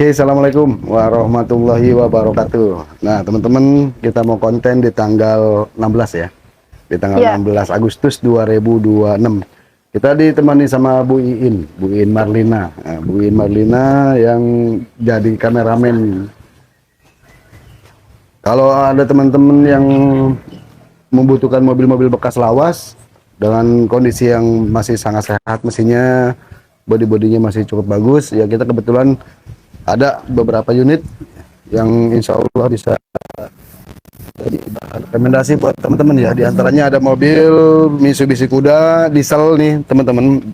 Oke, assalamualaikum warahmatullahi wabarakatuh. Nah, teman-teman, kita mau konten di tanggal 16 ya, di tanggal Iya, 16 Agustus 2026. Kita ditemani sama Bu Iin Marlina. Nah, Bu Iin Marlina yang jadi kameramen. Kalau ada teman-teman yang membutuhkan mobil-mobil bekas lawas dengan kondisi yang masih sangat sehat, mesinnya, body-bodinya masih cukup bagus, ya kita kebetulan ada beberapa unit yang insya Allah bisa jadi bahan rekomendasi buat teman-teman ya. Di antaranya ada mobil Mitsubishi Kuda diesel nih teman-teman.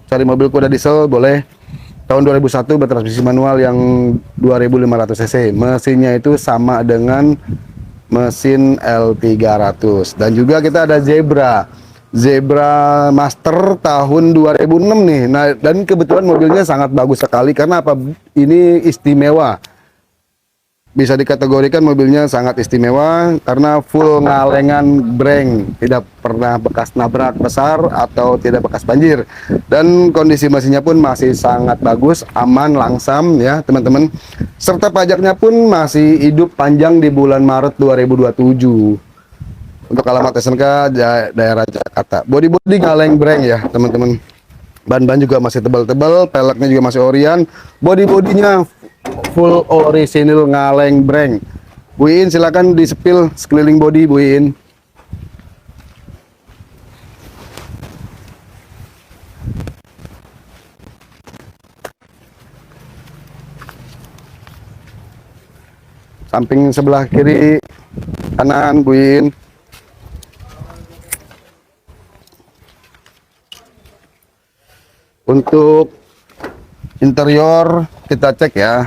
Cari mobil kuda diesel boleh. Tahun 2001 bertransmisi manual yang 2500 cc. Mesinnya itu sama dengan mesin L300. Dan juga kita ada Zebra Master tahun 2006 nih. Nah, dan kebetulan mobilnya sangat bagus sekali karena apa? Ini istimewa. Bisa dikategorikan mobilnya sangat istimewa karena full ngalengan breng, tidak pernah bekas nabrak besar atau tidak bekas banjir. Dan kondisi mesinnya pun masih sangat bagus, aman, langsam ya, teman-teman. Serta pajaknya pun masih hidup panjang di bulan Maret 2027. Untuk alamat SNK daerah Jakarta. Body-body kaleng breng ya, teman-teman. Ban-ban juga masih tebal-tebal, peleknya juga masih orian. Body-bodinya full orisinil ngaleng breng. Bu Iin silakan di-spill sekeliling body, Bu Iin. Samping sebelah kiri, kanan, Bu Iin. Untuk interior kita cek ya.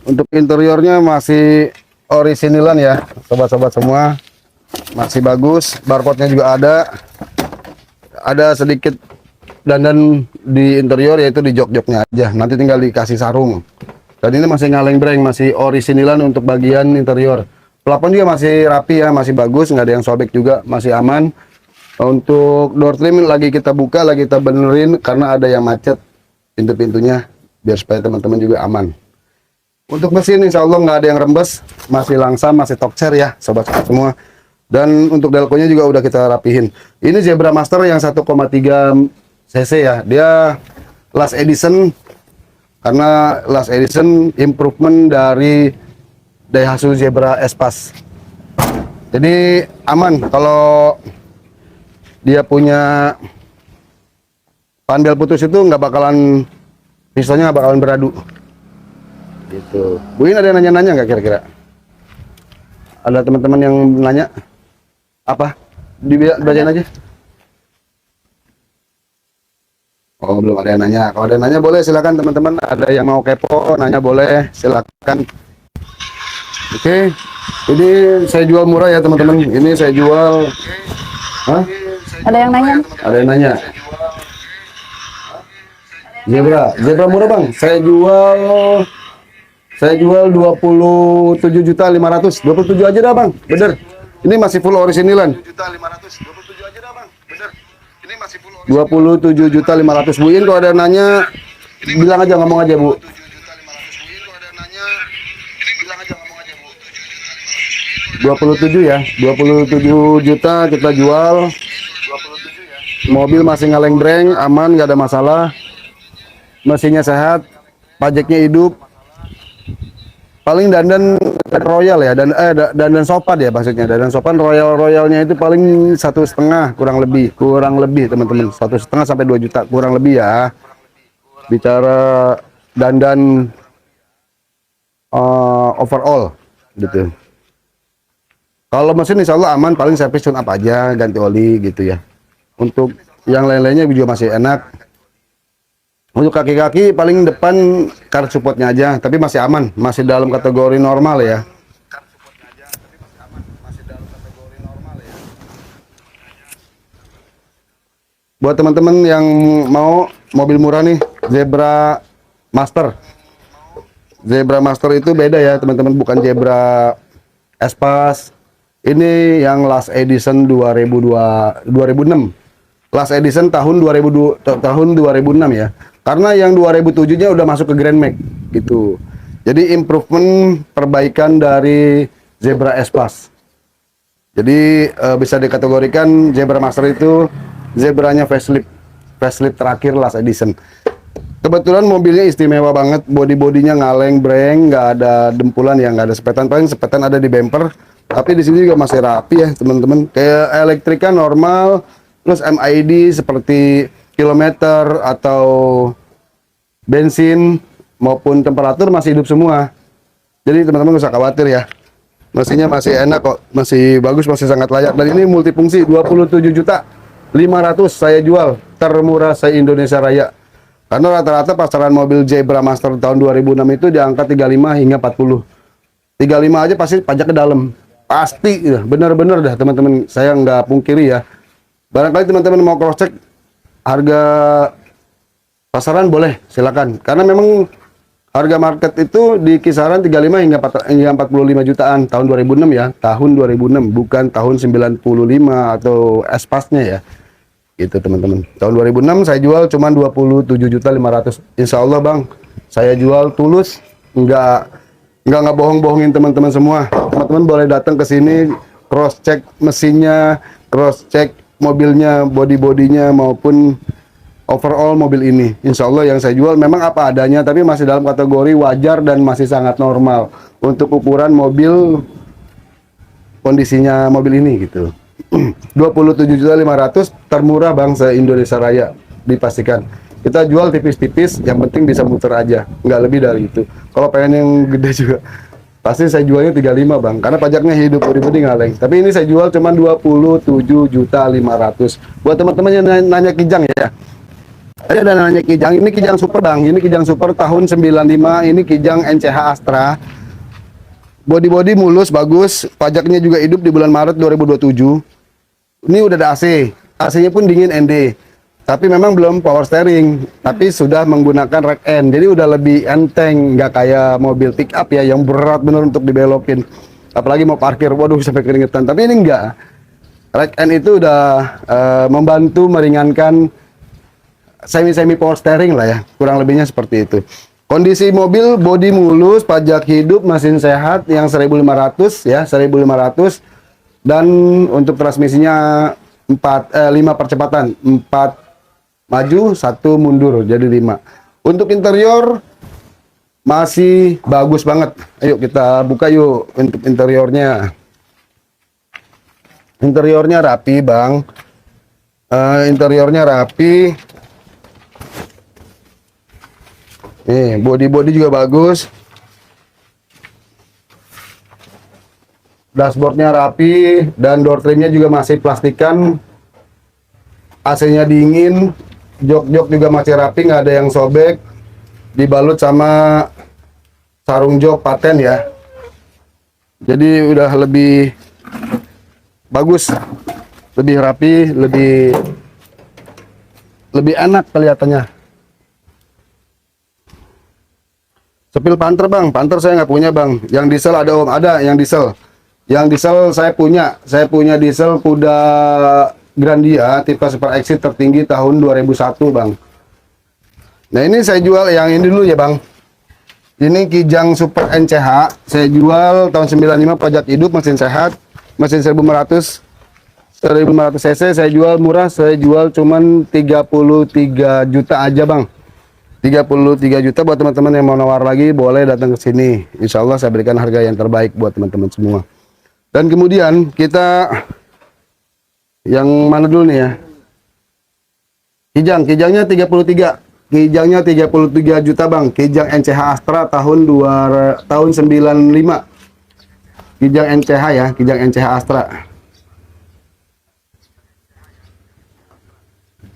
Untuk interiornya masih orisinilan ya, sobat-sobat semua. Masih bagus, barcode-nya juga ada. Ada sedikit dandan di interior yaitu di jok-joknya aja. Nanti tinggal dikasih sarung. Dan ini masih ngaleng breng, masih orisinilan untuk bagian interior. Plafon juga masih rapi ya, masih bagus, nggak ada yang sobek juga, masih aman. Untuk door trim lagi kita buka, lagi kita benerin karena ada yang macet pintu-pintunya, biar supaya teman-teman juga aman. Untuk mesin insya Allah nggak ada yang rembes, masih langsam, masih tokcer ya, sobat-sobat semua. Dan untuk delconya juga udah kita rapihin. Ini Zebra Master yang 1,3 cc ya, dia last edition. Karena last edition improvement dari Daihatsu Zebra S-Pass. Jadi aman kalau dia punya pandel putus itu nggak bakalan, pistonnya nggak bakalan beradu. Gitu. Bu Iin ada yang nanya-nanya nggak kira-kira? Ada teman-teman yang nanya? Apa? Dibacain aja. Oh, belum ada yang nanya. Kalau ada yang nanya boleh silakan teman-teman. Ada yang mau kepo, nanya boleh, silakan. Oke. Ini saya jual murah ya teman-teman. Ini saya jual. Hah? ada yang nanya. Ada yang nanya. Zebra murah bang. Saya jual 27.500.000. 27 aja dah bang. Bener. Ini masih full orisinilan. 27.500.000 Bu Iin. Kalau ada yang nanya bilang aja, ngomong aja Bu. 27 ya, 27 juta kita jual. Mobil masih ngaleng breng, aman, nggak ada masalah. Mesinnya sehat, pajaknya hidup. Paling dandan royal ya, dandan sopan ya maksudnya. Dandan sopan royalnya itu paling 1,5 kurang lebih teman-teman, 1,5 sampai 2 juta kurang lebih ya. Bicara dandan overall gitu. Kalau mesin insya Allah aman, paling servis tune up aja, ganti oli gitu ya. Untuk yang lain-lainnya juga masih enak. Untuk kaki-kaki paling depan kart supportnya aja, tapi masih aman, masih dalam kategori normal ya. Buat teman-teman yang mau mobil murah nih, Zebra Master. Zebra Master itu beda ya teman-teman, bukan Zebra Espas. Ini yang last edition 2006. Last edition tahun 2006 ya. Karena yang 2007-nya udah masuk ke Grand Max gitu. Jadi improvement perbaikan dari Zebra Espas. Jadi bisa dikategorikan Zebra Master itu zebranya facelift. Facelift terakhir last edition. Kebetulan mobilnya istimewa banget, body-bodinya ngaleng breng, nggak ada dempulan ya, nggak ada sepetan, paling sepetan ada di bumper. Tapi di sini juga masih rapi ya teman-teman. Kayak elektrika normal, terus MID seperti kilometer atau bensin maupun temperatur masih hidup semua. Jadi teman-teman nggak usah khawatir ya. Mesinnya masih enak kok, masih bagus, masih sangat layak. Dan ini multifungsi 27.500.000 saya jual, termurah se-Indonesia Raya. Karena rata-rata pasaran mobil Zebra Master tahun 2006 itu di angka 35 hingga 40. 35 aja pasti pajak ke dalam. Pasti, ya, bener-bener dah teman-teman. Saya nggak pungkiri ya. Barangkali teman-teman mau cross check harga pasaran boleh, silakan. Karena memang harga market itu di kisaran 35 hingga 45 jutaan tahun 2006 ya. Tahun 2006, bukan tahun 95 atau Espasnya ya. Gitu teman-teman. Tahun 2006 saya jual cuma 27.500.000. Insya Allah bang, saya jual tulus, nggak bohong-bohongin teman-teman semua. Teman-teman boleh datang ke sini, cross check mesinnya, cross check mobilnya, body-bodinya maupun overall mobil ini. Insya Allah yang saya jual memang apa adanya, tapi masih dalam kategori wajar dan masih sangat normal untuk ukuran mobil, kondisinya mobil ini gitu. 27.500.000 termurah bang se-Indonesia Raya, dipastikan. Kita jual tipis-tipis, yang penting bisa muter aja, nggak lebih dari itu. Kalau pengen yang gede juga, pasti saya jualnya 35 bang, karena pajaknya hidup, bodi ngaleng. Tapi ini saya jual cuma 27.500.000. Buat teman-teman yang nanya kijang ya, ada nanya kijang, ini kijang super bang, ini kijang super tahun 95, ini kijang NCH Astra. Bodi mulus, bagus, pajaknya juga hidup di bulan Maret 2027. Ini udah ada AC, AC-nya pun dingin ND. Tapi memang belum power steering, tapi sudah menggunakan rack end, jadi udah lebih enteng, nggak kayak mobil pick up ya yang berat bener untuk dibelokin, apalagi mau parkir, waduh sampai keringetan. Tapi ini enggak, rack end itu udah membantu meringankan semi power steering lah ya, kurang lebihnya seperti itu. Kondisi mobil bodi mulus, pajak hidup, mesin sehat yang 1.500 ya, 1.500, dan untuk transmisinya 5 percepatan, 4 maju, 1 mundur, jadi 5. Untuk interior masih bagus banget. Ayo kita buka yuk untuk interiornya. Interiornya rapi bang. Interiornya rapi. Nih, body juga bagus. Dashboardnya rapi dan door trimnya juga masih plastikan. AC-nya dingin. Jok juga masih rapi, nggak ada yang sobek, dibalut sama sarung jok paten ya, jadi udah lebih bagus, lebih rapi, lebih enak kelihatannya. Sepil Panther bang, Panther saya nggak punya bang. Yang diesel ada om, ada yang diesel. Yang diesel saya punya diesel kuda Grandia tipe Super Exit tertinggi tahun 2001 bang. Nah ini saya jual yang ini dulu ya bang. Ini Kijang Super NCH saya jual tahun 95, pajak hidup, mesin sehat, mesin 1.500 cc. Saya jual murah, saya jual cuman 33 juta aja bang. 33 juta. Buat teman-teman yang mau nawar lagi boleh datang ke sini. Insya Allah saya berikan harga yang terbaik buat teman-teman semua. Dan kemudian kita yang mana dulu nih ya? Kijangnya 33. Kijangnya 33 juta bang. Kijang NCH Astra tahun 95. Kijang NCH ya, Kijang NCH Astra.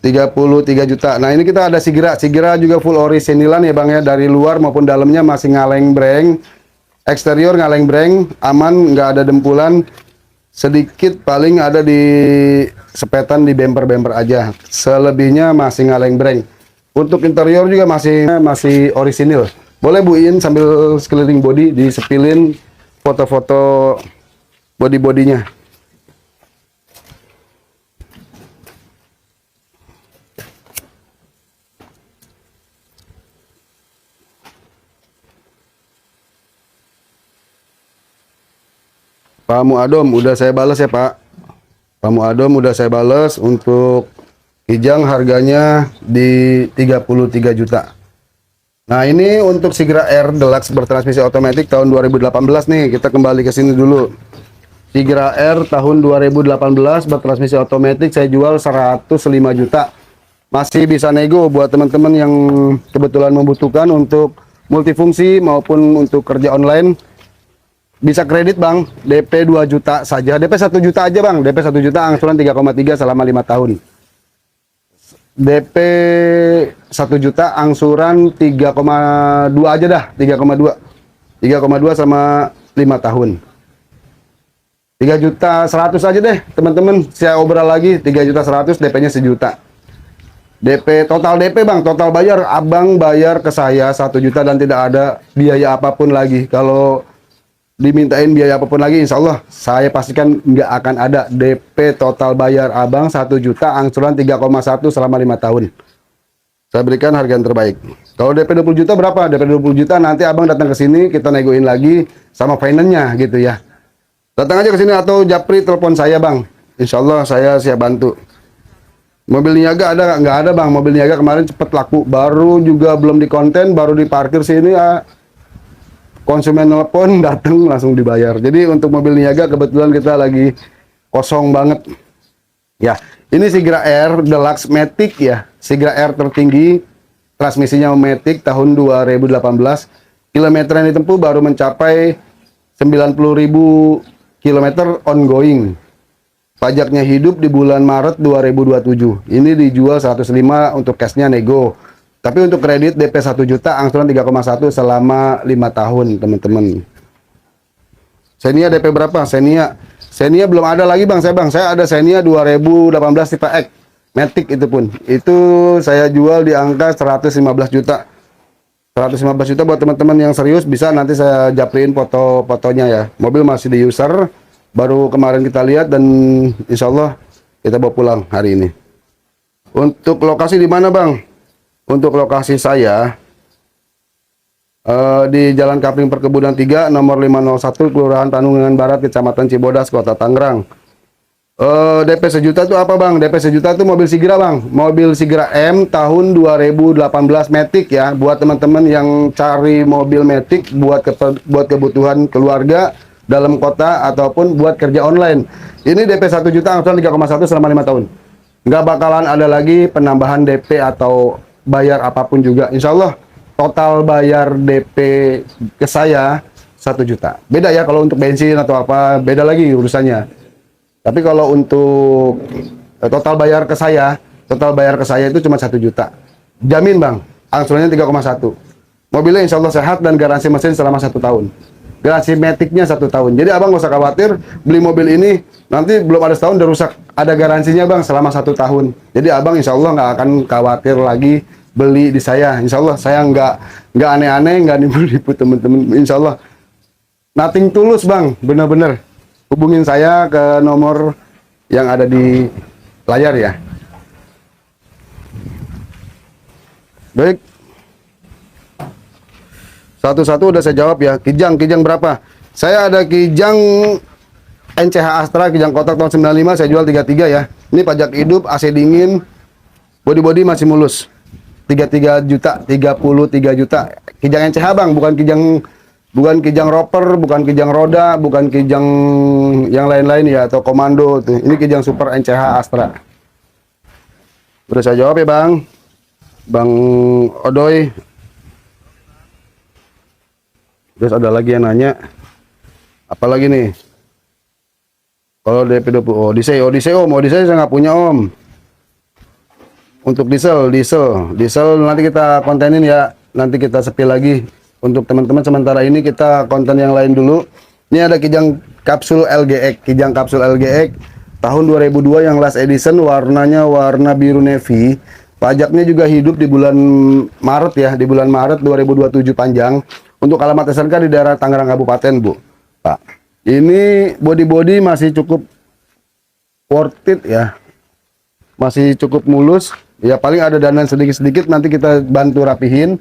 33 juta. Nah, ini kita ada Sigira juga full orisinilan ya bang ya, dari luar maupun dalamnya masih ngaleng breng. Eksterior ngaleng breng, aman, nggak ada dempulan. Sedikit paling ada di sepetan di bumper aja, selebihnya masih ngaleng breng. Untuk interior juga masih orisinil. Boleh buin sambil sekeliling body disepilin foto-foto body-bodinya. Pak Muadom udah saya balas ya Pak. Pak Muadom udah saya balas. Untuk Kijang harganya di 33 juta. Nah ini untuk Sigra R Deluxe bertransmisi otomatis tahun 2018 nih. Kita kembali ke sini dulu. Sigra R tahun 2018 bertransmisi otomatis saya jual 105 juta. Masih bisa nego buat teman-teman yang kebetulan membutuhkan untuk multifungsi maupun untuk kerja online. Bisa kredit bang, DP 2 juta saja, DP 1 juta aja bang, DP 1 juta angsuran 3,3 selama 5 tahun. DP 1 juta angsuran 3,2 aja dah, 3,2 sama 5 tahun. 3 juta 100 aja deh teman-teman, saya obrol lagi 3 juta 100, DP-nya sejuta. DP total DP bang, total bayar, abang bayar ke saya 1 juta dan tidak ada biaya apapun lagi. Kalau dimintain biaya apapun lagi, insya Allah saya pastikan nggak akan ada. DP total bayar abang 1 juta angsuran 3,1 selama 5 tahun. Saya berikan harga yang terbaik. Kalau DP 20 juta berapa? DP 20 juta nanti abang datang ke sini, kita negoin lagi sama finance-nya gitu ya. Datang aja ke sini atau japri telepon saya bang, insya Allah saya siap bantu. Mobil niaga ada nggak? Ada bang, mobil niaga kemarin cepet laku, baru juga belum di konten, baru diparkir sini ya. Konsumen telepon datang langsung dibayar. Jadi untuk mobil niaga kebetulan kita lagi kosong banget. Ya, ini Sigra R Deluxe Matic ya. Sigra R tertinggi, transmisinya Matic tahun 2018. Kilometer yang ditempuh baru mencapai 90.000 kilometer ongoing. Pajaknya hidup di bulan Maret 2027. Ini dijual 105 untuk cashnya nego. Tapi untuk kredit DP 1 juta angsuran 3,1 selama 5 tahun teman-teman. Xenia DP berapa? Xenia belum ada lagi bang. Saya ada Xenia 2018 tipe X Matic, itu pun itu saya jual di angka 115 juta. 115 juta buat teman-teman yang serius bisa nanti saya japriin foto-fotonya ya. Mobil masih di user, baru kemarin kita lihat dan insya Allah kita bawa pulang hari ini. Untuk lokasi di mana bang? Untuk lokasi saya di Jalan Kapling Perkebunan 3 nomor 501 Kelurahan Tanungan Barat Kecamatan Cibodas Kota Tangerang. DP sejuta itu apa bang? DP sejuta itu mobil Sigra bang, mobil Sigra M tahun 2018 Matic ya. Buat teman-teman yang cari mobil Matic buat kebutuhan keluarga dalam kota ataupun buat kerja online. Ini DP 1 juta angsuran 3,1 selama 5 tahun. Nggak bakalan ada lagi penambahan DP atau bayar apapun juga. Insya Allah total bayar DP ke saya 1 juta. Beda ya kalau untuk bensin atau apa, beda lagi urusannya. Tapi kalau untuk total bayar ke saya itu cuma 1 juta. Jamin bang, angsurannya 3,1. Mobilnya insya Allah sehat dan garansi mesin selama 1 tahun. Garansi Maticnya 1 tahun. Jadi abang gak usah khawatir beli mobil ini nanti belum ada setahun udah rusak. Ada garansinya bang selama 1 tahun. Jadi abang insya Allah nggak akan khawatir lagi beli di saya. Insya Allah saya nggak aneh-aneh, nggak nipu-nipu temen-temen. Insya Allah nothing tulus bang, bener-bener. Hubungin saya ke nomor yang ada di layar ya. Baik. Satu-satu udah saya jawab ya. Kijang berapa? Saya ada Kijang NCH Astra, Kijang kotak tahun 95, saya jual 33 ya. Ini pajak hidup, AC dingin, body masih mulus. 33 juta, 33 juta. Kijang NCH bang, bukan kijang roper, bukan kijang roda, bukan kijang yang lain-lain ya, atau komando tuh. Ini kijang super NCH Astra. Udah saya jawab ya bang. Bang Odoy. Terus ada lagi yang nanya. Apalagi nih? Kalau DP 20, Odyssey om, Odyssey saya nggak punya om. Untuk diesel nanti kita kontenin ya, nanti kita sepi lagi. Untuk teman-teman sementara ini kita konten yang lain dulu. Ini ada Kijang kapsul LGX, Kijang kapsul LGX tahun 2002 yang last edition, warnanya warna biru navy. Pajaknya juga hidup di bulan Maret ya, di bulan Maret 2027 panjang. Untuk alamat SNK di daerah Tangerang Kabupaten, Bu. Pak. Ini body masih cukup worth it ya, masih cukup mulus ya, paling ada dandan sedikit-sedikit nanti kita bantu rapihin.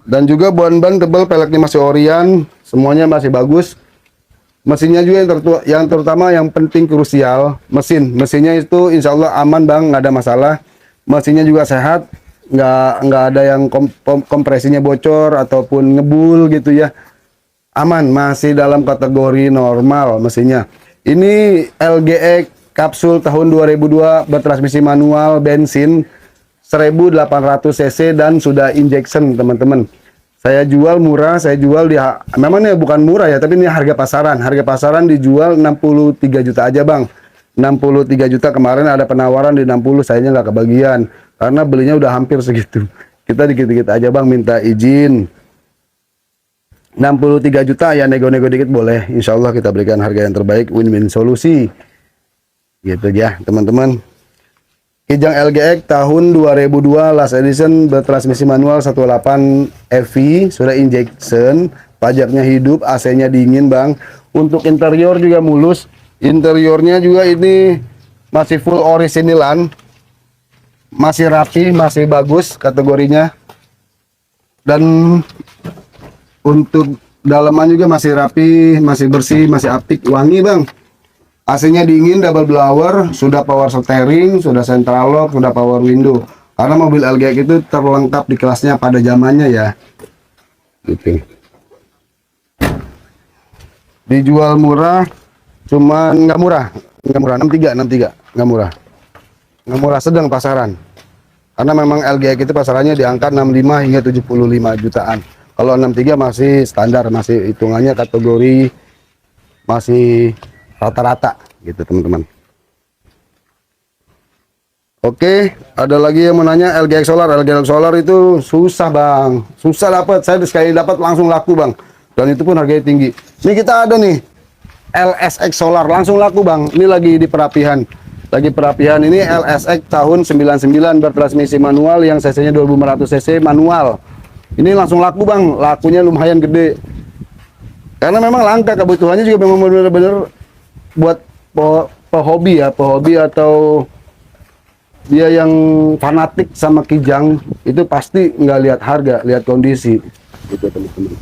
Dan juga ban tebal, peleknya masih Orion, semuanya masih bagus. Mesinnya juga yang terutama yang penting krusial, mesinnya itu insya Allah aman bang, nggak ada masalah. Mesinnya juga sehat, nggak ada yang kompresinya bocor ataupun ngebul gitu ya, aman, masih dalam kategori normal mesinnya. Ini LGX kapsul tahun 2002, bertransmisi manual, bensin 1800 cc dan sudah injection teman-teman. Saya jual murah, saya jual di, memangnya bukan murah ya, tapi ini harga pasaran. Harga pasaran dijual 63 juta aja bang. 63 juta, kemarin ada penawaran di 60, sayanya nggak kebagian. Karena belinya udah hampir segitu. Kita dikit-dikit aja bang, minta izin. 63 juta ya, nego-nego dikit boleh. Insya Allah kita berikan harga yang terbaik, win-win solusi. Gitu ya teman-teman. Kijang LGX tahun 2002 last edition, bertransmisi manual 1.8 EV, sudah injection, pajaknya hidup, AC-nya dingin bang. Untuk interior juga mulus, interiornya juga ini masih full orisinilan, masih rapi, masih bagus kategorinya. Dan untuk dalaman juga masih rapi, masih bersih, masih apik, wangi bang. AC-nya dingin, double blower, sudah power steering, sudah central lock, sudah power window. Karena mobil LGX itu terlengkap di kelasnya pada zamannya ya. Gitu. Dijual murah, cuma nggak murah, 63, nggak murah. Nggak murah, sedang pasaran. Karena memang LGX itu pasarannya di angka 65 hingga 75 jutaan. Kalau 63 masih standar, masih hitungannya kategori masih rata-rata gitu teman-teman. Oke, ada lagi yang menanya LGX Solar itu susah bang, susah dapat. Saya sekali dapat langsung laku bang, dan itu pun harganya tinggi. Ini kita ada nih LSX Solar, langsung laku bang. Ini lagi di perapihan, ini LSX tahun 99, bertransmisi manual yang cc-nya 2500 cc manual. Ini langsung laku bang, lakunya lumayan gede. Karena memang langka, kebutuhannya juga memang benar-benar buat pehobi ya, pehobi atau dia yang fanatik sama Kijang itu pasti nggak lihat harga, lihat kondisi gitu teman-teman.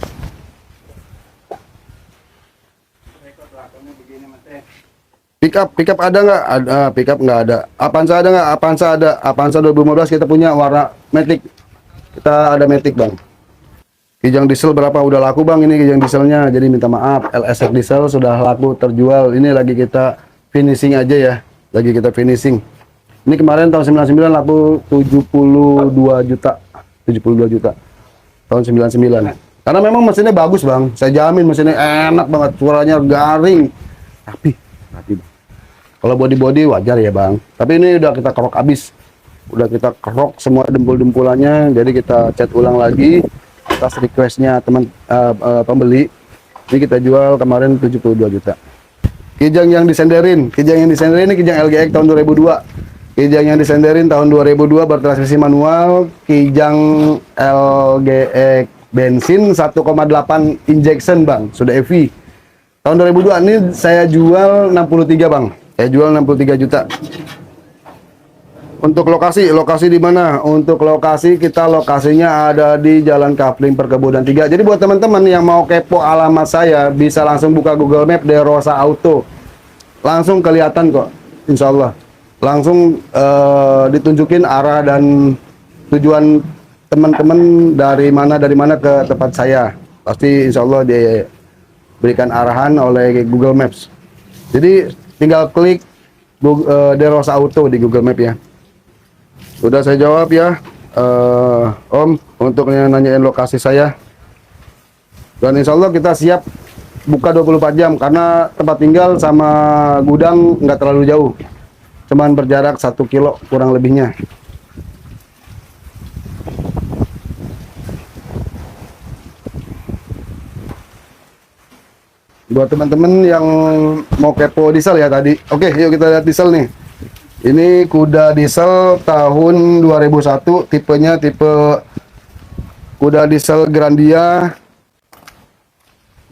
Pickup ada nggak? Ada, pickup nggak ada. Avanza ada nggak? Avanza 2015 kita punya warna Matic. Kita ada Matic bang. Kijang diesel berapa? Udah laku bang ini Kijang dieselnya, jadi minta maaf. LSX diesel sudah laku terjual. Ini lagi kita finishing aja ya, lagi kita finishing. Ini kemarin tahun 99 laku 72 juta, 72 juta tahun 99. Karena memang mesinnya bagus bang, saya jamin mesinnya enak banget, suaranya garing, rapi bang. Kalau body wajar ya bang, tapi ini udah kita kerok abis, udah kita kerok semua dempul-dempulannya, jadi kita cat ulang lagi atas requestnya teman pembeli. Ini kita jual kemarin 72 juta. Kijang yang disenderin ini Kijang LGX tahun 2002. Kijang yang disenderin tahun 2002 bertransmisi manual, Kijang LGX bensin 1,8 injection bang, sudah EV. Tahun 2002 ini saya jual 63 bang. Saya jual 63 juta. Untuk lokasi di mana? Untuk lokasinya ada di Jalan Kapling Perkebunan 3. Jadi buat teman-teman yang mau kepo alamat saya, bisa langsung buka Google Map De Rosa Auto. Langsung kelihatan kok, insya Allah. Langsung ditunjukin arah dan tujuan teman-teman dari mana ke tempat saya. Pasti insya Allah diberikan arahan oleh Google Maps. Jadi tinggal klik De Rosa Auto di Google Map ya. Sudah saya jawab ya, Om, untuk yang nanyain lokasi saya. Dan insya Allah kita siap buka 24 jam, karena tempat tinggal sama gudang nggak terlalu jauh. Cuman berjarak 1 kilo kurang lebihnya. Buat teman-teman yang mau kepo diesel ya tadi. Oke, yuk kita lihat diesel nih. Ini kuda diesel tahun 2001, tipenya tipe kuda diesel Grandia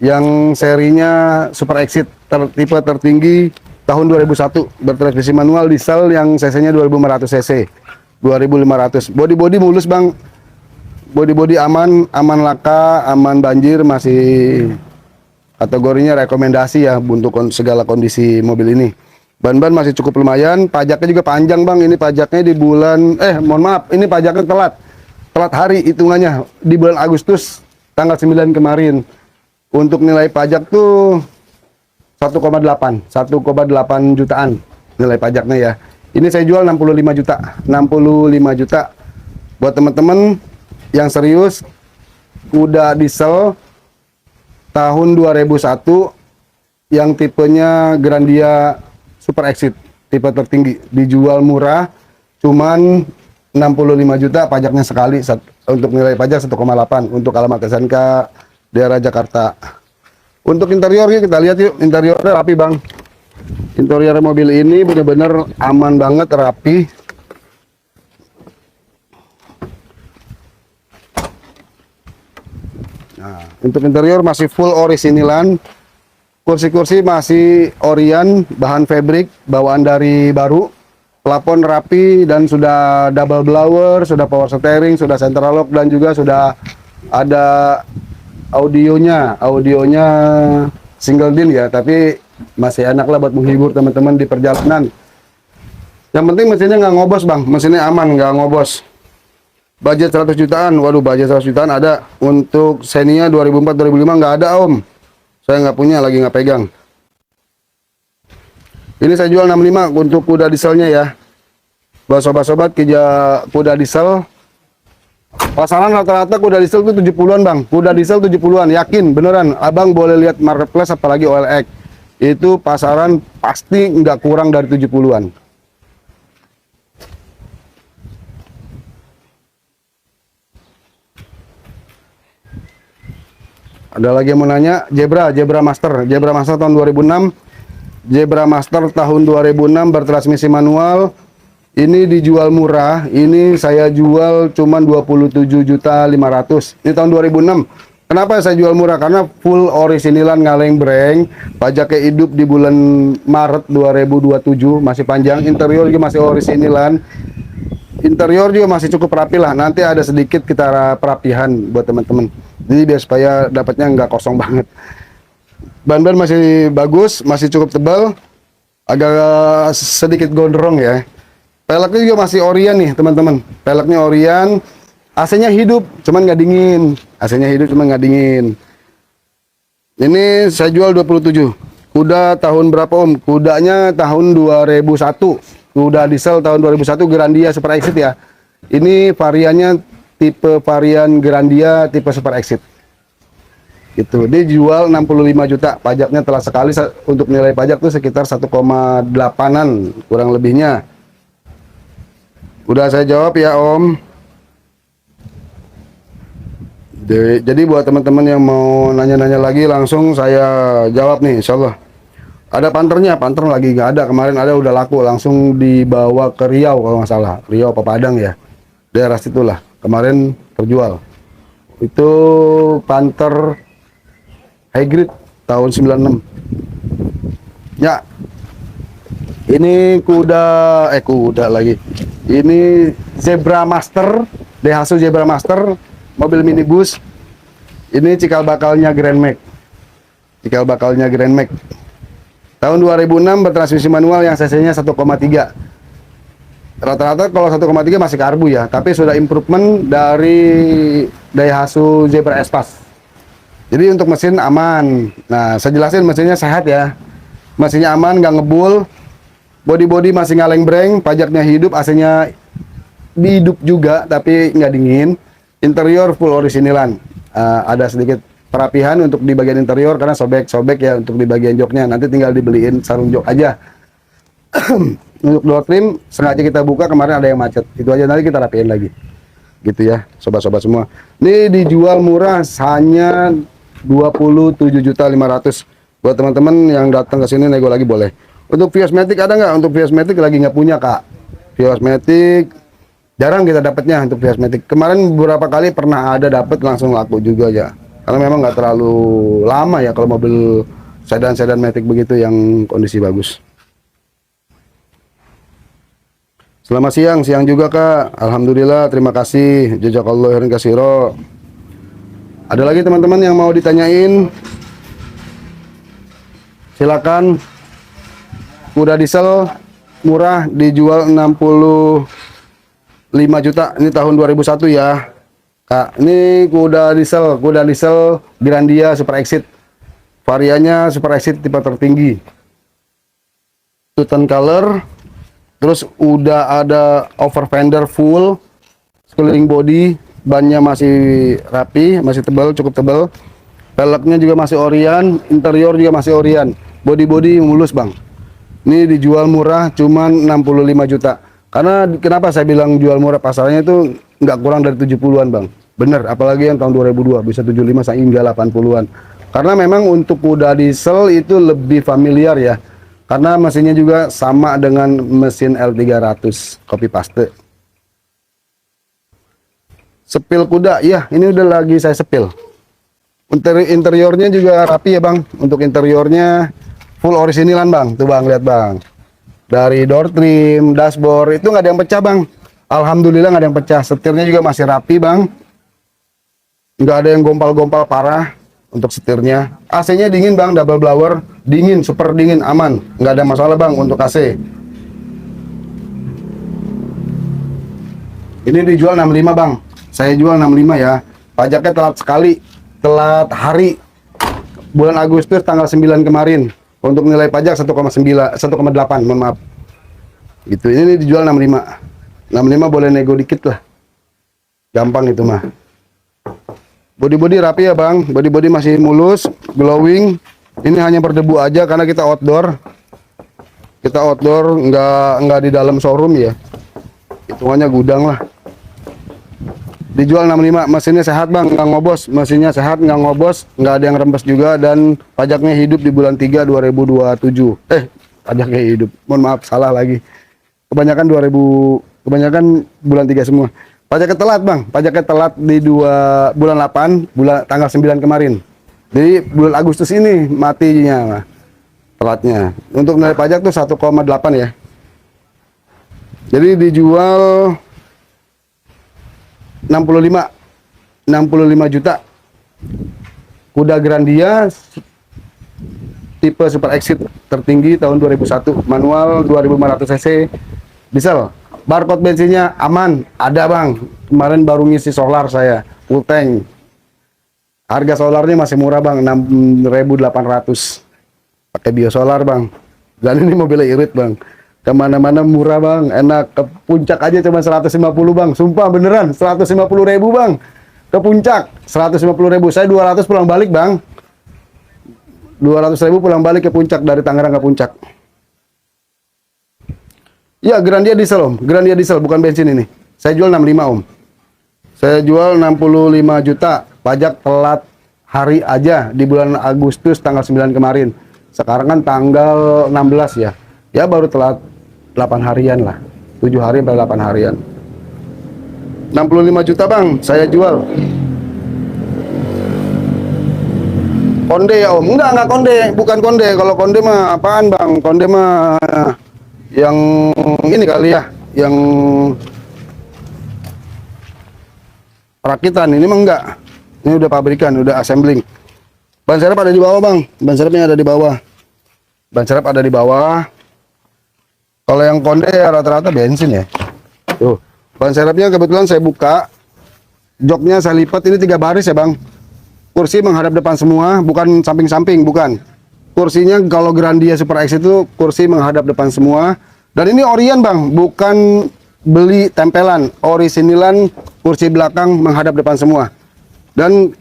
yang serinya Super Exit tipe tertinggi tahun 2001, bertransmisi manual diesel yang cc-nya 2500 cc. 2500. Body mulus Bang. Body aman, aman laka, aman banjir, masih kategorinya rekomendasi ya untuk segala kondisi mobil ini. Ban-ban masih cukup lumayan, pajaknya juga panjang Bang. Ini pajaknya di bulan mohon maaf, ini pajaknya telat hari hitungannya di bulan Agustus tanggal 9 kemarin. Untuk nilai pajak tuh 1,8 jutaan nilai pajaknya ya. Ini saya jual 65 juta. 65 juta buat teman-teman yang serius. Kuda diesel tahun 2001 yang tipenya Grandia Super Exit, tipe tertinggi, dijual murah cuman 65 juta, pajaknya sekali untuk nilai pajak 1,8 untuk alamat SNK daerah Jakarta. Untuk interiornya kita lihat yuk, interiornya rapi Bang. Interior mobil ini benar-benar aman banget, rapi. Nah, untuk interior masih full orisinilan. Kursi-kursi masih Orion, bahan fabric, bawaan dari baru. Plafon rapi dan sudah double blower, sudah power steering, sudah central lock, dan juga sudah ada audionya single din ya, tapi masih enak lah buat menghibur teman-teman di perjalanan. Yang penting mesinnya nggak ngobos Bang, mesinnya aman, nggak ngobos. Budget 100 jutaan, waduh budget 100 jutaan ada. Untuk Xenia 2004-2005 nggak ada Om, saya nggak punya, lagi nggak pegang. Ini saya jual 65 untuk kuda dieselnya ya. Buat sobat-sobat kuda diesel, pasaran rata-rata kuda diesel itu 70-an Bang. Kuda diesel 70-an, yakin beneran. Abang boleh lihat marketplace apalagi OLX. Itu pasaran pasti nggak kurang dari 70-an. Ada lagi yang mau nanya, Zebra Master tahun 2006. Zebra Master tahun 2006 bertransmisi manual. Ini dijual murah. Ini saya jual cuman 27.500.000. Ini tahun 2006. Kenapa saya jual murah? Karena full orisinilan ngaleng breng. Pajaknya hidup di bulan Maret 2027, masih panjang. Interior juga masih orisinilan. Interior juga masih cukup rapi lah. Nanti ada sedikit kita perapihan buat teman-teman. Jadi biar supaya dapatnya nggak kosong banget. Ban-ban masih bagus, masih cukup tebal, agak sedikit gondrong ya. Peleknya juga masih Orion nih teman-teman. Peleknya Orion, AC-nya hidup, cuman nggak dingin. AC-nya hidup, cuman nggak dingin. Ini saya jual 27. Kuda tahun berapa Om? Kudanya tahun 2001. Kuda diesel tahun 2001 Grandia Super Exit ya. Ini variannya tipe varian Grandia tipe Super Exit. Itu dia jual 65 juta, pajaknya telah sekali. Untuk nilai pajak tuh sekitar 1,8an kurang lebihnya. Udah saya jawab ya Om. Jadi buat teman-teman yang mau nanya-nanya lagi langsung saya jawab nih insya Allah. Ada Panthernya, Panther lagi nggak ada, kemarin ada udah laku, langsung dibawa ke Riau kalau nggak salah, Riau apa Padang ya, daerah situlah kemarin terjual. Itu Panther hybrid tahun 96 ya. Ini kuda lagi, ini Zebra Master, Daihatsu Zebra Master, mobil minibus. Ini cikal bakalnya Grand Max, tahun 2006, bertransmisi manual yang cc-nya 1,3. Rata-rata kalau 1,3 masih karbu ya, tapi sudah improvement dari Daihatsu Zebra Espace. Jadi untuk mesin aman. Nah, saya jelasin mesinnya sehat ya. Mesinnya aman, nggak ngebul. Body masih ngaleng breng, pajaknya hidup, AC-nya hidup juga, tapi nggak dingin. Interior full orisinilan. Ada sedikit perapihan untuk di bagian interior karena sobek ya untuk di bagian joknya. Nanti tinggal dibeliin sarung jok aja. Untuk door trim sengaja kita buka, kemarin ada yang macet. Itu aja, nanti kita rapiin lagi. Gitu ya, sobat-sobat semua. Ini dijual murah hanya 27.500.000. Buat teman-teman yang datang ke sini nego lagi boleh. Untuk Vios Matic ada nggak? Untuk Vios Matic lagi nggak punya Kak. Vios Matic jarang kita dapatnya untuk Vios Matic. Kemarin beberapa kali pernah ada dapat, langsung laku juga ya. karena memang nggak terlalu lama ya kalau mobil sedan matic begitu yang kondisi bagus. Selamat siang juga Kak. Alhamdulillah, terima kasih. Jazakallahu khairan katsira. Ada lagi teman-teman yang mau ditanyain? Silakan. Kuda diesel murah dijual 65 juta. Ini tahun 2001 ya. Kak, ini kuda diesel Grandia Super Exit. Variannya Super Exit tipe tertinggi. Two-tone color. Terus udah ada over fender full, sekeliling body, bannya masih rapi, masih tebal, cukup tebal. Peleknya juga masih Orion, interior juga masih Orion. Body mulus bang. Ini dijual murah, cuman 65 juta. Karena kenapa saya bilang jual murah, pasarannya itu nggak kurang dari 70-an bang. Bener, apalagi yang tahun 2002 bisa 75 sampai hingga 80-an. Karena memang untuk kuda diesel itu lebih familiar ya. Karena mesinnya juga sama dengan mesin L300 copy paste. Sepil kuda, ya ini udah lagi saya sepil. Interiornya juga rapi ya bang. Untuk interiornya full orisinilan bang. Tuh bang, lihat bang. Dari door trim, dashboard itu nggak ada yang pecah bang. Alhamdulillah nggak ada yang pecah. Setirnya juga masih rapi bang. Nggak ada yang gompal-gompal parah. Untuk setirnya, AC-nya dingin bang, double blower, dingin, super dingin, aman, nggak ada masalah bang untuk AC. Ini dijual 65 bang, saya jual 65 ya. Pajaknya telat sekali, telat hari, bulan Agustus tanggal 9 kemarin. Untuk nilai pajak 1,9, 1,8, mohon maaf. Gitu, ini dijual 65. 65 boleh nego dikit lah, gampang itu mah. Body rapi ya bang, body masih mulus, glowing. Ini hanya berdebu aja karena kita outdoor. Kita outdoor, nggak di dalam showroom ya. Hitungannya gudang lah. Dijual 65, mesinnya sehat bang, nggak ngobos. Mesinnya sehat, nggak ngobos, nggak ada yang rembes juga, dan pajaknya hidup di bulan 3 2027. Pajaknya hidup, mohon maaf salah lagi. Kebanyakan bulan 3 semua. Pajaknya telat bang, pajaknya telat di bulan 8, tanggal 9 kemarin. Jadi bulan Agustus ini matinya telatnya. Untuk nilai pajak tuh 1,8 ya. Jadi dijual 65 juta. Kuda Grandia tipe Super Exit tertinggi tahun 2001, manual 2500 cc, diesel. Barcode bensinnya aman, ada bang. Kemarin baru ngisi solar saya, full tank. Harga solarnya masih murah bang, 6.800. Pakai biosolar bang. Dan ini mobilnya irit bang. Kemana-mana murah bang, enak. Ke puncak aja cuma 150 bang. Sumpah beneran, 150.000 bang. Ke puncak, 150.000. Saya 200 pulang balik bang. 200.000 pulang balik ke puncak, dari Tangerang ke puncak. Ya, Grandia diesel om, Grandia diesel bukan bensin ini. Saya jual 65 om. Saya jual 65 juta, pajak telat hari aja di bulan Agustus tanggal 9 kemarin. Sekarang kan tanggal 16 ya. Ya baru telat 8 harian lah. 7 hari sampai 8 harian. 65 juta bang, saya jual. Konde ya om? Enggak konde, bukan konde. Kalau konde mah apaan bang? Konde mah yang ini kali ya, yang rakitan. Ini mah enggak, ini udah pabrikan, udah assembling. Ban serep ada di bawah bang, ban serepnya ada di bawah, ban serep ada di bawah. Kalau yang konde ya rata-rata bensin ya. Tuh, ban serepnya kebetulan saya buka, joknya saya lipat, ini 3 baris ya bang. Kursi menghadap depan semua, bukan samping-samping, bukan. Kursinya kalau Grandia Super X itu kursi menghadap depan semua. Dan ini Orion bang, bukan beli tempelan, orisinilan, kursi belakang menghadap depan semua. Dan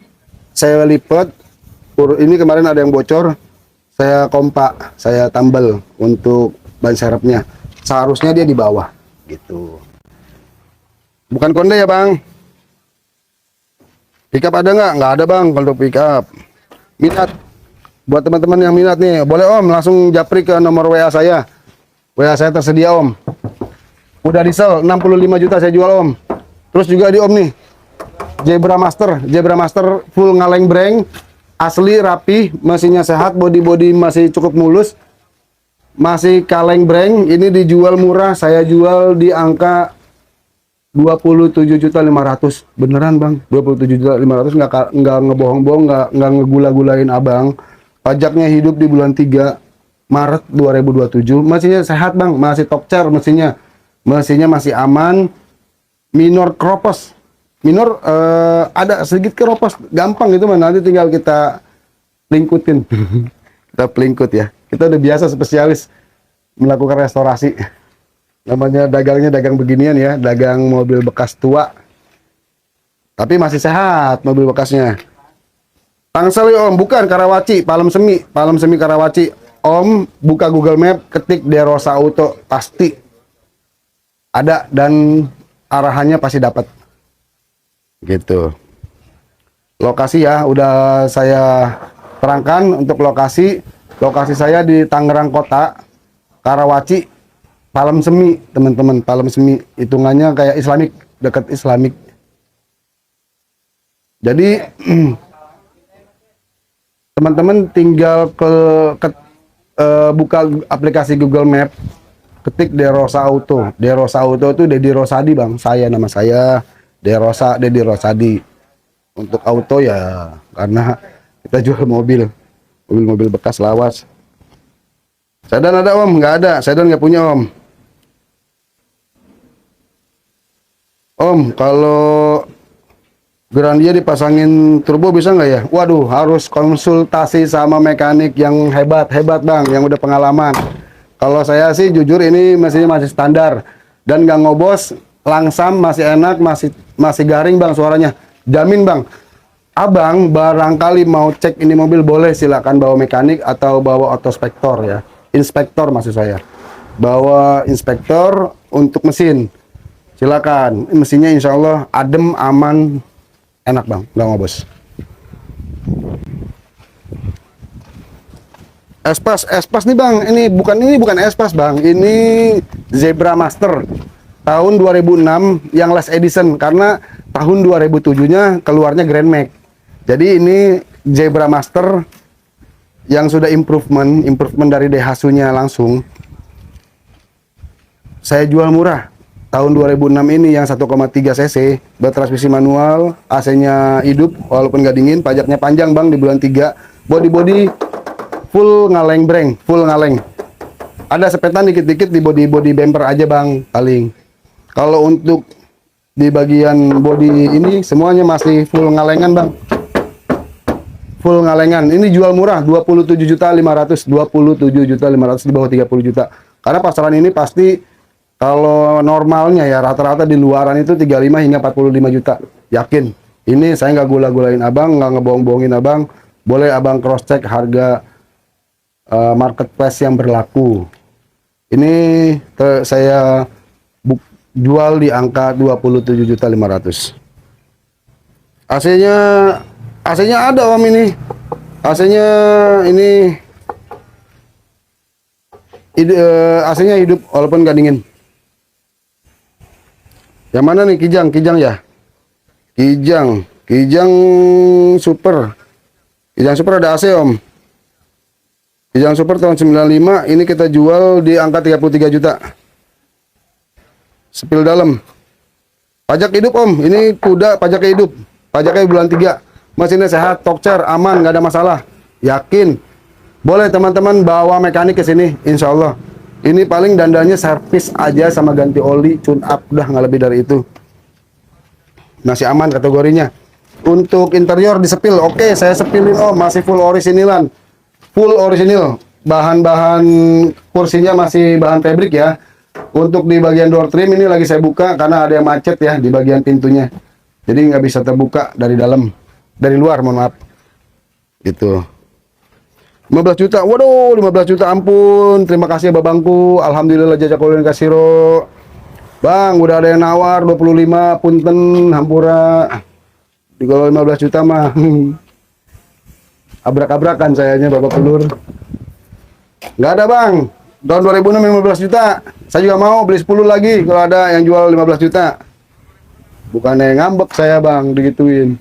saya lipat, ini kemarin ada yang bocor, saya kompak, saya tambal untuk ban serepnya. Seharusnya dia di bawah, gitu. Bukan konde ya bang. Pickup ada nggak? Nggak ada bang kalau pickup. Minat? Buat teman-teman yang minat nih, boleh om langsung japri ke nomor WA saya. WA saya tersedia om. Udah diesel 65 juta saya jual om. Terus juga di om nih, Zebra Master full ngaleng breng, asli rapi, mesinnya sehat, body masih cukup mulus, masih kaleng breng. Ini dijual murah, saya jual di angka 27.500.000. Beneran bang, 27.500.000, nggak ngebohong-bohong, nggak ngegula-gulain abang. Pajaknya hidup di bulan 3 Maret 2027. Mesinnya sehat bang, masih top chair mesinnya masih aman. Minor keropos, ada sedikit keropos, gampang gitu mah, nanti tinggal kita pelingkutin. Kita pelingkut ya, kita udah biasa spesialis melakukan restorasi. Namanya dagangnya dagang beginian ya, dagang mobil bekas tua, tapi masih sehat mobil bekasnya. Tangsel ya om, bukan Karawaci, Palem Semi Karawaci. Om buka Google Map, ketik Derosa Auto, pasti ada dan arahannya pasti dapat. Gitu. Lokasi ya, udah saya terangkan untuk lokasi. Lokasi saya di Tangerang Kota, Karawaci, Palem Semi, teman-teman. Palem Semi hitungannya kayak Islamik, dekat Islamik. Jadi teman-teman tinggal buka aplikasi Google Map, ketik Derosa Auto. Derosa Auto itu Dedi Rosadi bang. Nama saya Dedi Rosadi. Untuk auto ya karena kita jual mobil bekas lawas. Sedan ada om? Nggak ada, sedan nggak punya om. Om, kalau Grandia dipasangin turbo bisa nggak ya? Waduh, harus konsultasi sama mekanik yang hebat bang, yang udah pengalaman. Kalau saya sih jujur ini mesinnya masih standar dan nggak ngobos, langsam, masih enak, masih garing bang suaranya. Jamin bang. Abang barangkali mau cek ini mobil, boleh silakan bawa mekanik atau bawa otospektor ya. Inspektor maksud saya. Bawa inspektor untuk mesin. Silakan. Mesinnya insya Allah adem, aman, enak bang, nggak ngobos. Espas nih bang, ini bukan Espas bang, ini Zebra Master tahun 2006 yang last edition, karena tahun 2007-nya keluarnya Grand Max. Jadi ini Zebra Master yang sudah improvement dari Daihatsu-nya langsung. Saya jual murah. Tahun 2006 ini yang 1,3 cc, bertransmisi manual, AC-nya hidup walaupun nggak dingin, pajaknya panjang bang di bulan 3. Body full ngaleng breng, full ngaleng. Ada sepetan dikit-dikit di body bumper aja bang, paling. Kalau untuk di bagian body ini semuanya masih full ngalengan bang. Full ngalengan. Ini jual murah 27.500.000, 27.500.000 di bawah 30 juta. Karena pasaran ini pasti kalau normalnya ya rata-rata di luaran itu 35 hingga 45 juta. Yakin. Ini saya nggak gula-gulain abang, nggak ngebohong-bohongin abang. Boleh abang cross check harga marketplace yang berlaku. Ini saya jual di angka 27.500.000. AC-nya ada om ini. AC-nya ini AC-nya hidup walaupun nggak dingin. Yang mana nih? Kijang ya. Kijang Super. Kijang Super ada AC om. Kijang Super tahun 95 ini kita jual di angka 33 juta. Sepil dalam. Pajak hidup om. Ini kuda pajaknya hidup. Pajaknya bulan 3. Mesinnya sehat, tokcer, aman, nggak ada masalah. Yakin. Boleh teman-teman bawa mekanik ke sini, insya Allah. Ini paling dandanya servis aja sama ganti oli, tune up, udah nggak lebih dari itu. Masih aman kategorinya. Untuk interior disepil, oke, saya sepilin om, masih full orisinilan. Full orisinil. Bahan-bahan kursinya masih bahan fabric ya. Untuk di bagian door trim ini lagi saya buka karena ada yang macet ya di bagian pintunya. Jadi nggak bisa terbuka dari dalam, dari luar, mohon maaf. Gitu. 15 juta, waduh 15 juta, ampun, terima kasih babangku, alhamdulillah jazakallahu kasiro. Bang, udah ada yang nawar 25, punten, hampura. Kalau 15 juta mah abrak-abrakan sayanya bapak pelur. Nggak ada bang, tahun 2006 15 juta, saya juga mau beli 10 lagi kalau ada yang jual 15 juta. Bukannya ngambek saya bang, digituin.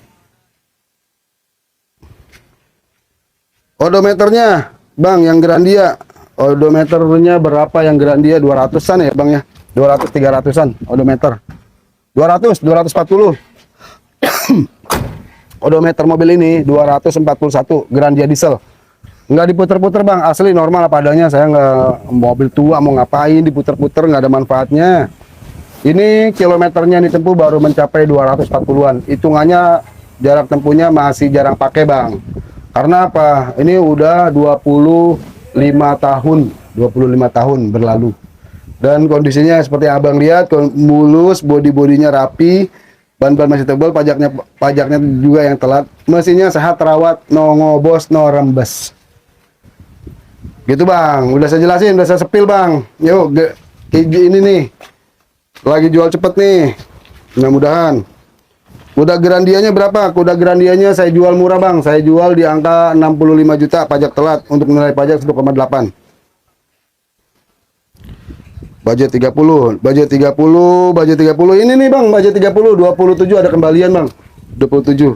Odometernya, bang, yang Grandia. Odometernya berapa yang Grandia? 200-an ya bang ya? 200, 300-an odometer. 200, 240. Odometer mobil ini 241 Grandia diesel. Nggak diputer-puter bang, asli normal apa adanya. Saya nggak, mobil tua mau ngapain diputer-puter, nggak ada manfaatnya. Ini kilometernya ditempuh baru mencapai 240-an. Hitungannya jarak tempuhnya masih jarang pakai bang. Karena apa? Ini udah 25 tahun, 25 tahun berlalu. Dan kondisinya seperti abang lihat, mulus, bodi-bodinya rapi, ban-ban masih tebal, pajaknya juga yang telat. Mesinnya sehat, terawat, no ngobos, no rembes. Gitu bang, udah saya jelasin, udah saya sepil bang. Yuk, ini nih, lagi jual cepet nih, mudah-mudahan. Kuda Grandianya berapa? Kuda Grandianya saya jual murah bang, saya jual di angka 65 juta pajak telat untuk nilai pajak 1,8. Budget 30, budget 30, budget 30. Ini nih bang, budget 30, 27 ada kembalian bang, 27.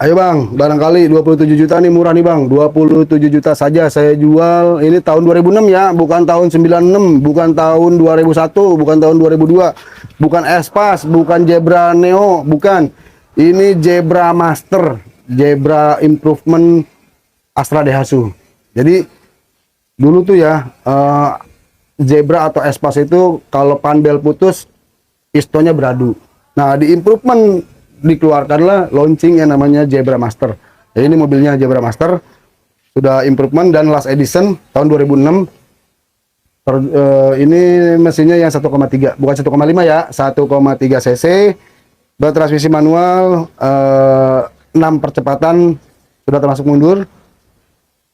Ayo bang, barangkali 27 juta nih murah nih bang, 27 juta saja saya jual. Ini tahun 2006 ya, bukan tahun 96, bukan tahun 2001, bukan tahun 2002, bukan Espas, bukan Zebra Neo, bukan. Ini Zebra Master, Zebra Improvement Astra Daihatsu. Jadi dulu tuh ya, Zebra atau Espas itu kalau panbel putus, pistonnya beradu. Nah di improvement dikeluarkanlah launching yang namanya Zebra Master. Jadi ini mobilnya Zebra Master, sudah improvement dan last edition tahun 2006. Ini mesinnya yang 1,3, bukan 1,5 ya, 1,3 cc, bertransmisi manual, 6 percepatan, sudah termasuk mundur.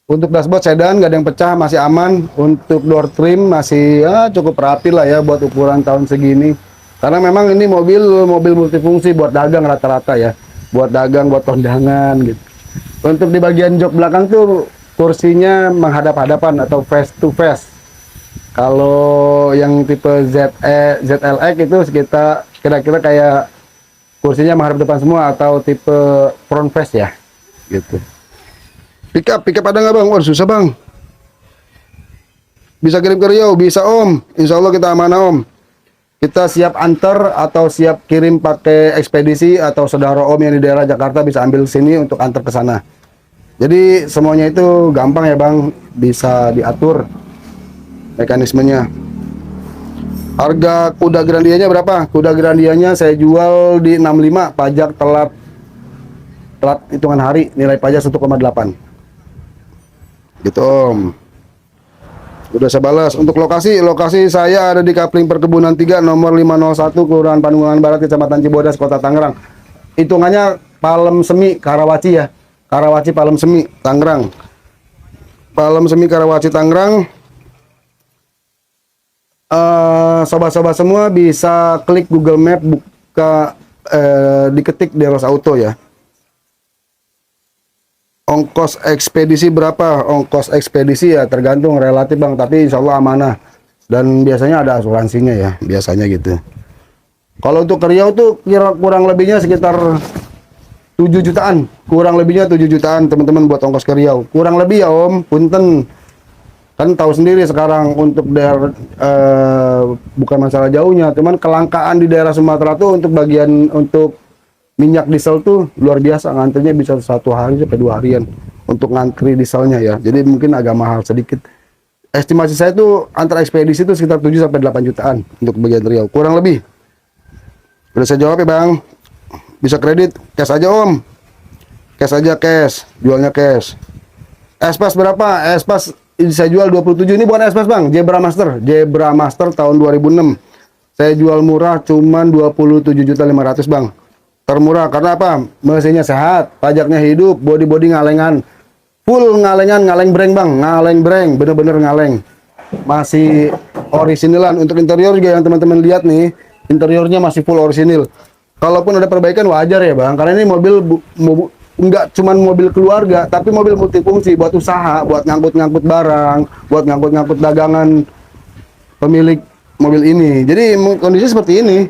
Untuk dashboard sedan nggak ada yang pecah, masih aman. Untuk door trim masih ya, cukup rapi lah ya buat ukuran tahun segini. Karena memang ini mobil multifungsi buat dagang rata-rata ya, buat dagang, buat kondangan gitu. Untuk di bagian jok belakang tuh kursinya menghadap-hadapan atau face to face. Kalau yang tipe ZLX itu sekitar kira-kira kayak kursinya menghadap depan semua atau tipe front face ya, gitu. Pick up ada nggak bang? Oh susah bang. Bisa kirim ke Riau, bisa om. Insya Allah kita amanah om. Kita siap antar atau siap kirim pakai ekspedisi atau saudara om yang di daerah Jakarta bisa ambil sini untuk antar ke sana. Jadi semuanya itu gampang ya bang, bisa diatur mekanismenya. Harga kuda Grandianya berapa? Kuda Grandianya saya jual di 65, pajak telat hitungan hari, nilai pajak 1,8. Gitu om. Udah saya balas. Untuk lokasi saya ada di Kapling Perkebunan 3 nomor 501 Kelurahan Pandungan Barat Kecamatan Cibodas Kota Tangerang. Hitungannya Palem Semi Karawaci ya. Karawaci Palem Semi Tangerang. Palem Semi Karawaci Tangerang. Sobat-sobat semua bisa klik Google Map, buka diketik Deros Auto ya. Ongkos ekspedisi berapa? Ongkos ekspedisi ya tergantung relatif bang, tapi insya Allah amanah. Dan biasanya ada asuransinya ya, biasanya gitu. Kalau untuk ke Riau tuh kurang lebihnya sekitar 7 jutaan. Kurang lebihnya 7 jutaan teman-teman buat ongkos ke Riau. Kurang lebih ya om, punten. Kan tahu sendiri sekarang untuk daerah, bukan masalah jauhnya, cuman kelangkaan di daerah Sumatera tuh untuk bagian untuk minyak diesel tuh luar biasa, ngantrinya bisa 1 hari sampai 2 harian untuk ngantri dieselnya ya. Jadi mungkin agak mahal sedikit. Estimasi saya tuh antar ekspedisi itu sekitar 7 sampai 8 jutaan untuk bagian Riau, kurang lebih. Udah saya jawab ya bang. Bisa kredit, cash aja om. Cash aja, cash. Jualnya cash. Espas berapa? Espas saya jual 27. Ini bukan Espas bang, Zebra Master. Zebra Master tahun 2006. Saya jual murah cuman 27.500.000 bang. Termurah karena apa? Mesinnya sehat, pajaknya hidup, body ngalengan, full ngalengan, ngaleng breng bang, ngaleng breng, bener-bener ngaleng. Masih originalan. Untuk interior juga yang teman-teman lihat nih, interiornya masih full orisinil. Kalaupun ada perbaikan wajar ya bang, karena ini mobil nggak cuman mobil keluarga, tapi mobil multifungsi buat usaha, buat ngangkut-ngangkut barang, buat ngangkut-ngangkut dagangan pemilik mobil ini. Jadi kondisi seperti ini,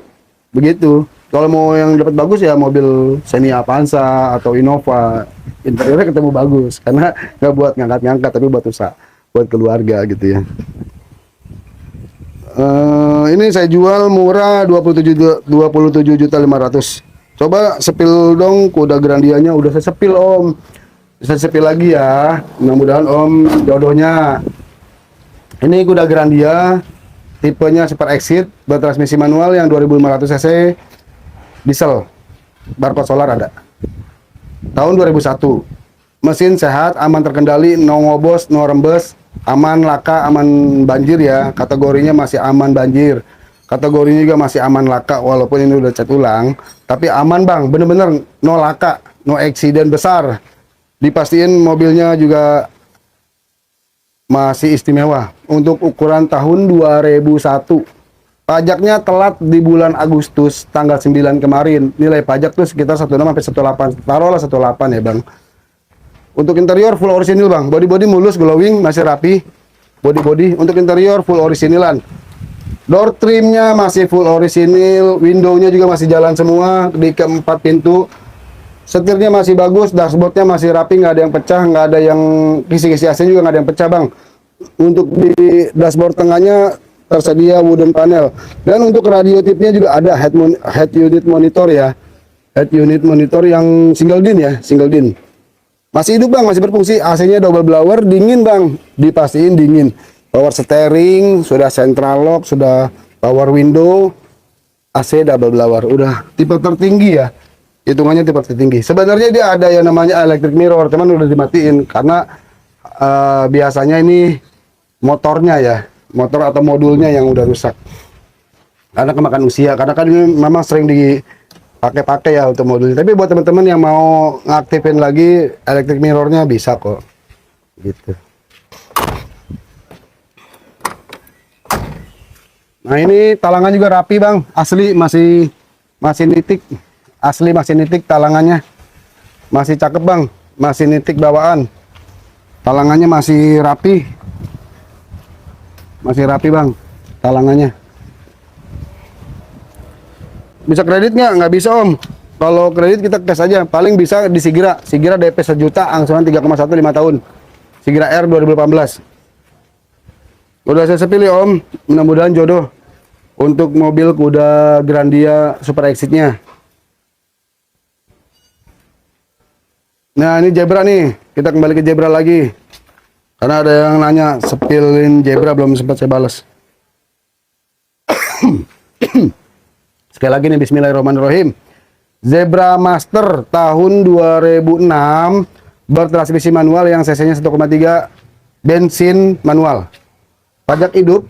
begitu. Kalau mau yang dapat bagus ya mobil Xenia Avanza atau Innova, interiornya ketemu bagus, karena nggak buat ngangkat-ngangkat, tapi buat usaha, buat keluarga gitu ya. Ini saya jual murah 27.500. Coba sepil dong kuda Grandianya, udah saya sepil Om. Bisa sepil lagi ya. Mudah-mudahan Om jodohnya. Ini kuda Grandia, tipenya Super Exit, bertransmisi manual yang 2500 cc, diesel, barcode solar ada. Tahun 2001. Mesin sehat, aman terkendali, no ngobos, no rembes, aman laka, aman banjir ya. Kategorinya masih aman banjir. Kategorinya juga masih aman laka, walaupun ini udah cat ulang, tapi aman Bang, bener-bener no laka, no accident besar. Dipastiin mobilnya juga masih istimewa. Untuk ukuran tahun 2001. Pajaknya telat di bulan Agustus tanggal 9 kemarin. Nilai pajak tuh sekitar 16 sampai 18. Taruhlah 18 ya Bang. Untuk interior full orisinil Bang. Body mulus, glowing, masih rapi. Body untuk interior full orisinelan. Door trimnya masih full orisinil, windownya juga masih jalan semua di keempat pintu. Setirnya masih bagus, dashboardnya masih rapi, nggak ada yang pecah, nggak ada yang kisi-kisi AC juga nggak ada yang pecah Bang. Untuk di dashboard tengahnya tersedia wooden panel, dan untuk radio tipnya juga ada head unit monitor ya, head unit monitor yang single din ya, single din. Masih hidup Bang, masih berfungsi. AC-nya double blower, dingin Bang, dipastiin dingin. Power steering, sudah central lock, sudah power window, AC double blower, udah tipe tertinggi ya, hitungannya tipe tertinggi. Sebenarnya dia ada yang namanya electric mirror, teman udah dimatiin karena biasanya ini motornya ya, motor atau modulnya yang udah rusak karena kemakan usia, karena kan ini memang sering dipakai ya untuk modulnya. Tapi buat teman-teman yang mau ngaktifin lagi electric mirrornya bisa kok gitu. Nah ini talangan juga rapi Bang, asli masih nitik, asli masih nitik talangannya, masih cakep Bang, masih nitik bawaan, talangannya masih rapi Bang, talangannya. Bisa kredit nggak bisa Om. Kalau kredit kita cash aja, paling bisa di Sigira DP 1 juta, angsuran 3,1 5 tahun, Sigira R 2018. Udah saya sepilih Om, mudah-mudahan jodoh untuk mobil kuda Grandia Super Exit-nya. Nah ini Zebra nih, kita kembali ke Zebra lagi, karena ada yang nanya sepilin Zebra, belum sempat saya balas. Sekali lagi nih, bismillahirrahmanirrahim. Zebra Master tahun 2006, bertransmisi manual yang cc-nya 1,3, bensin manual. Pajak hidup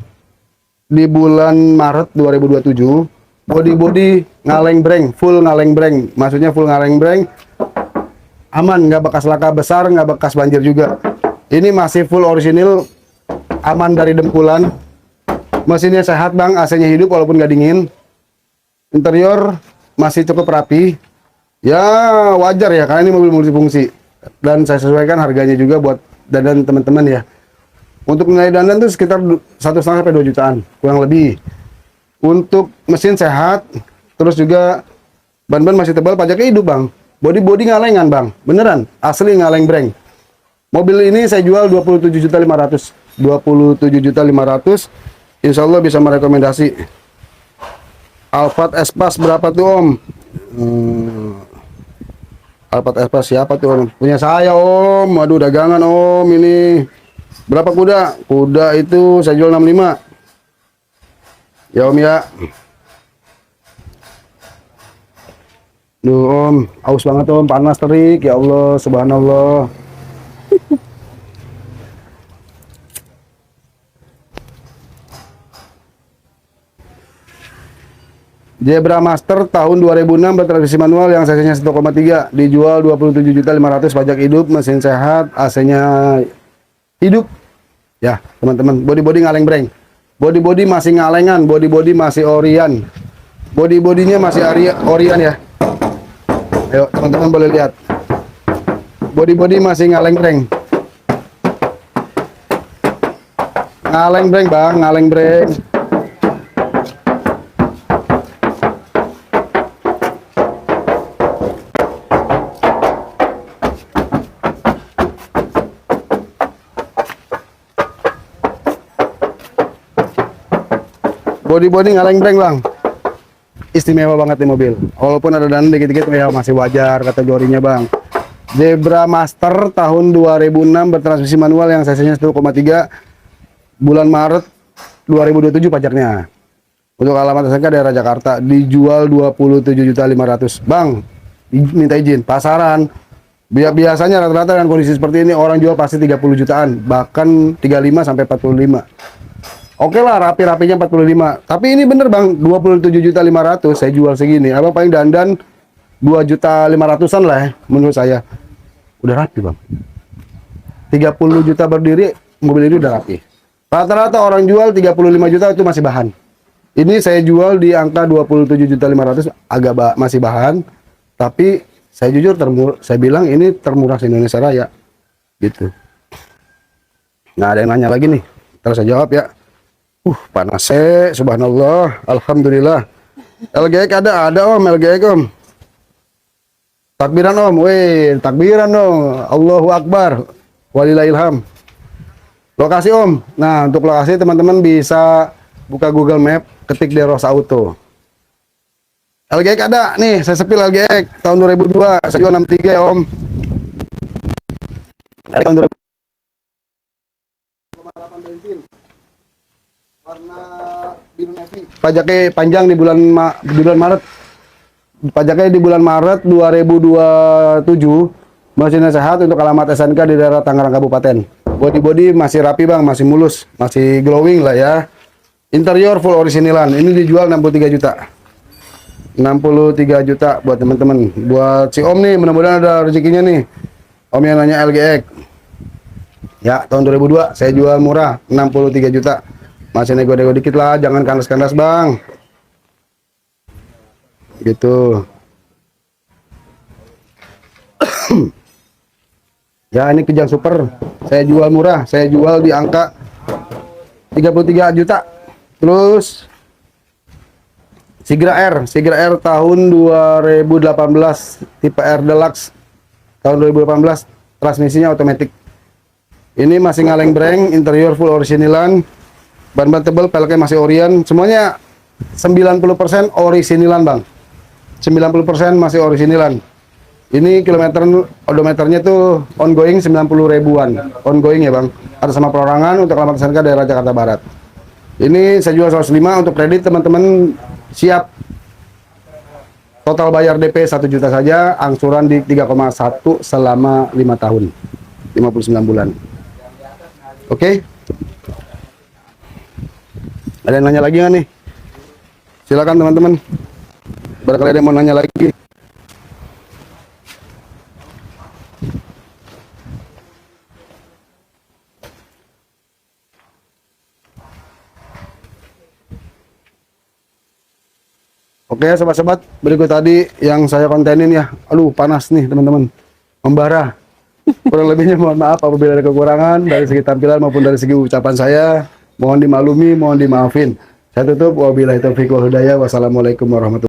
di bulan Maret 2027. Body ngaleng breng, full ngaleng breng, maksudnya full ngaleng breng, aman, nggak bekas laka besar, nggak bekas banjir juga. Ini masih full orisinil, aman dari dempulan. Mesinnya sehat Bang, AC-nya hidup walaupun nggak dingin. Interior masih cukup rapi. Ya wajar ya, karena ini mobil multifungsi. Dan saya sesuaikan harganya juga buat dandan teman-teman ya. Untuk nilai dandan itu sekitar 1,5 sampai 2 jutaan, kurang lebih. Untuk mesin sehat, terus juga ban-ban masih tebal, pajaknya hidup Bang. Body ngalengan Bang, beneran, asli ngaleng breng. Mobil ini saya jual 27.500. 27.500. Insya Allah bisa merekomendasi. Alphard Espas berapa tuh Om? Alphard Espas siapa tuh Om? Punya saya Om. Aduh dagangan Om ini. Berapa kuda? Kuda itu saya jual 65. Ya Om ya. Duh Om, aus banget Om, panas terik, ya Allah, subhanallah. Zebra Master tahun 2006, bertransmisi manual yang cc-nya 1,3, dijual 27.500, pajak hidup, mesin sehat, AC-nya hidup. Ya, teman-teman, body ngaleng breng. Body masih ngalengan, body masih orian. Body-bodinya masih orian ya. Ayo, teman-teman boleh lihat. Body masih ngaleng-breng. Ngaleng-breng bang, ngaleng-breng. Body ngaleng-breng bang. Istimewa banget nih mobil. Walaupun ada dan dikit-dikit ya masih wajar kategorinya bang. Zebra Master tahun 2006 bertransmisi manual yang cc-nya 1,3, bulan Maret 2027 pajaknya. Untuk alamat SNK daerah Jakarta, dijual 27.500.000. Bang, minta izin pasaran. Biasanya rata-rata dengan kondisi seperti ini orang jual pasti 30 jutaan, bahkan 35 sampai 45. Oke lah, rapi-rapinya 45. Tapi ini bener bang, 27.500.000 saya jual segini. Abang paling dandan 2.500.000-an lah ya, menurut saya. Udah rapi bang. 30 juta berdiri, mobil ini udah rapi. Rata-rata orang jual 35 juta itu masih bahan. Ini saya jual di angka 27.500.000, agak masih bahan. Tapi saya jujur saya bilang ini termurah di Indonesia Raya. Gitu. Nah, ada yang nanya lagi nih. Terus saya jawab ya. Panas subhanallah, alhamdulillah. LGX ada om, LGX om. Takbiran om, weh, takbiran dong. Allahu Akbar, walillahilham. Lokasi om, nah untuk lokasi teman-teman bisa buka Google Map, ketik Deros Auto. LGX ada, nih saya sepil LGX tahun 2002, saya jual 63 ya om. Tahun 2000. Warna biru navy. Pajaknya panjang di bulan Maret. Pajaknya di bulan Maret 2027. Mesinnya sehat, untuk alamat SNK di daerah Tangerang Kabupaten. Body masih rapi bang, masih mulus, masih glowing lah ya. Interior full orisinilan. Ini dijual 63 juta. 63 juta buat teman-teman. Buat si Om nih, mudah-mudahan ada rezekinya nih. Om yang nanya LGX. Ya, tahun 2002 saya jual murah 63 juta. Masih nego-nego dikit lah, jangan kandas-kandas bang. Gitu. Ya ini Kijang Super, saya jual murah, saya jual di angka 33 juta. Terus Sigra R tahun 2018, tipe R Deluxe tahun 2018, transmisinya otomatis. Ini masih ngaleng-breng, interior full orisinilan. Ban-ban tebal, peleknya masih Orion, semuanya 90% orisinilan bang. 90% masih orisinilan. Ini kilometer odometernya tuh ongoing 90 ribuan. Ongoing ya bang. Atas sama perorangan, untuk alamat SNK daerah Jakarta Barat. Ini saya jual 105, untuk kredit teman-teman siap. Total bayar DP 1 juta saja, angsuran di 3,1 selama 5 tahun. 59 bulan. Oke? Ada yang nanya lagi nggak nih? Silakan teman-teman. Barangkali ada yang mau nanya lagi. Oke sobat-sobat, berikut tadi yang saya kontenin ya. Aduh panas nih teman-teman, membara. Kurang lebihnya mohon maaf apabila ada kekurangan dari segi tampilan maupun dari segi ucapan saya. Mohon dimaklumi, mohon dimaafin. Saya tutup, wabillahi taufiq wal hidayah. Wassalamualaikum warahmatullahi wabarakatuh.